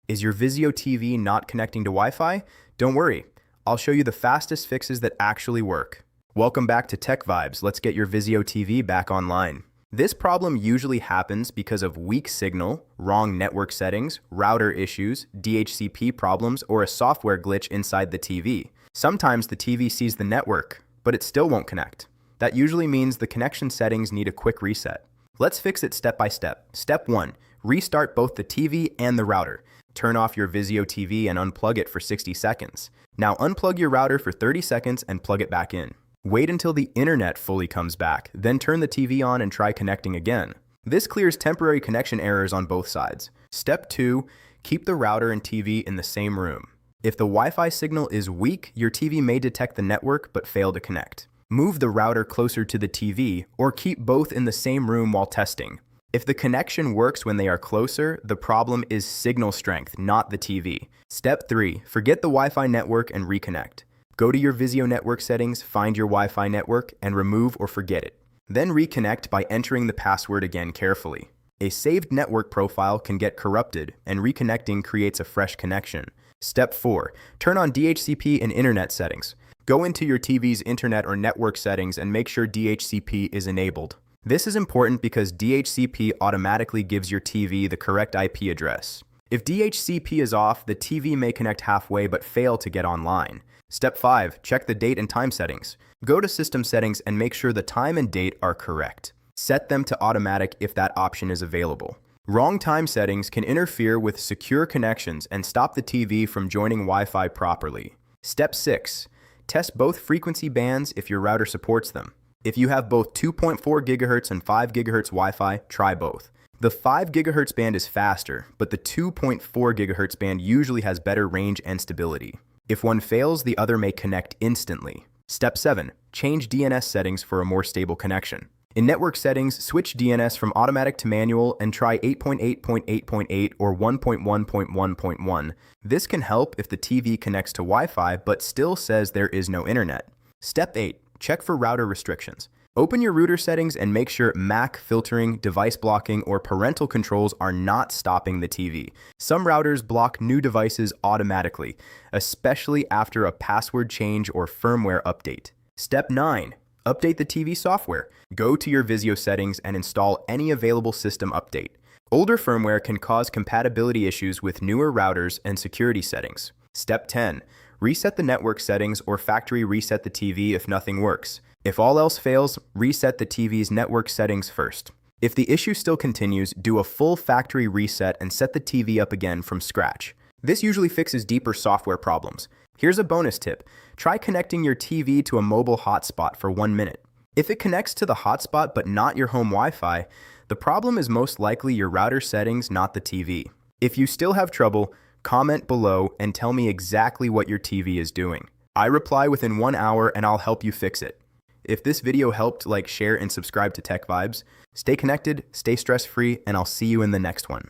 Is your Vizio TV not connecting to Wi-Fi? Don't worry, I'll show you the fastest fixes that actually work. Welcome back to Tech Vibes. Let's get your Vizio TV back online. This problem usually happens because of weak signal, wrong network settings, router issues, DHCP problems, or a software glitch inside the TV. Sometimes the TV sees the network, but it still won't connect. That usually means the connection settings need a quick reset. Let's fix it step by step. Step 1. Restart both the TV and the router. Turn off your Vizio TV and unplug it for 60 seconds. Now unplug your router for 30 seconds and plug it back in. Wait until the internet fully comes back, then turn the TV on and try connecting again. This clears temporary connection errors on both sides. Step 2. Keep the router and TV in the same room. If the Wi-Fi signal is weak, your TV may detect the network but fail to connect. Move the router closer to the TV or keep both in the same room while testing. If the connection works when they are closer, the problem is signal strength, not the TV. Step 3. Forget the Wi-Fi network and reconnect. Go to your Vizio network settings, find your Wi-Fi network, and remove or forget it. Then reconnect by entering the password again carefully. A saved network profile can get corrupted, and reconnecting creates a fresh connection. Step 4. Turn on DHCP and internet settings. Go into your TV's internet or network settings and make sure DHCP is enabled. This is important because DHCP automatically gives your TV the correct IP address. If DHCP is off, the TV may connect halfway but fail to get online. Step 5. Check the date and time settings. Go to System Settings and make sure the time and date are correct. Set them to automatic if that option is available. Wrong time settings can interfere with secure connections and stop the TV from joining Wi-Fi properly. Step 6. Test both frequency bands if your router supports them. If you have both 2.4 GHz and 5 GHz Wi-Fi, try both. The 5 GHz band is faster, but the 2.4 GHz band usually has better range and stability. If one fails, the other may connect instantly. Step 7. Change DNS settings for a more stable connection. In network settings, switch DNS from automatic to manual and try 8.8.8.8 or 1.1.1.1. This can help if the TV connects to Wi-Fi but still says there is no internet. Step 8. Check for router restrictions. Open your router settings and make sure MAC filtering, device blocking, or parental controls are not stopping the TV. Some routers block new devices automatically, especially after a password change or firmware update. Step 9. Update the TV software. Go to your Vizio settings and install any available system update. Older firmware can cause compatibility issues with newer routers and security settings. Step 10. Reset the network settings or factory reset the TV if nothing works. If all else fails, reset the TV's network settings first. If the issue still continues, do a full factory reset and set the TV up again from scratch. This usually fixes deeper software problems. Here's a bonus tip. Try connecting your TV to a mobile hotspot for 1 minute. If it connects to the hotspot but not your home Wi-Fi, the problem is most likely your router settings, not the TV. If you still have trouble, comment below and tell me exactly what your TV is doing. I reply within 1 hour and I'll help you fix it. If this video helped, like, share, and subscribe to Tech Vibes. Stay connected, stay stress-free, and I'll see you in the next one.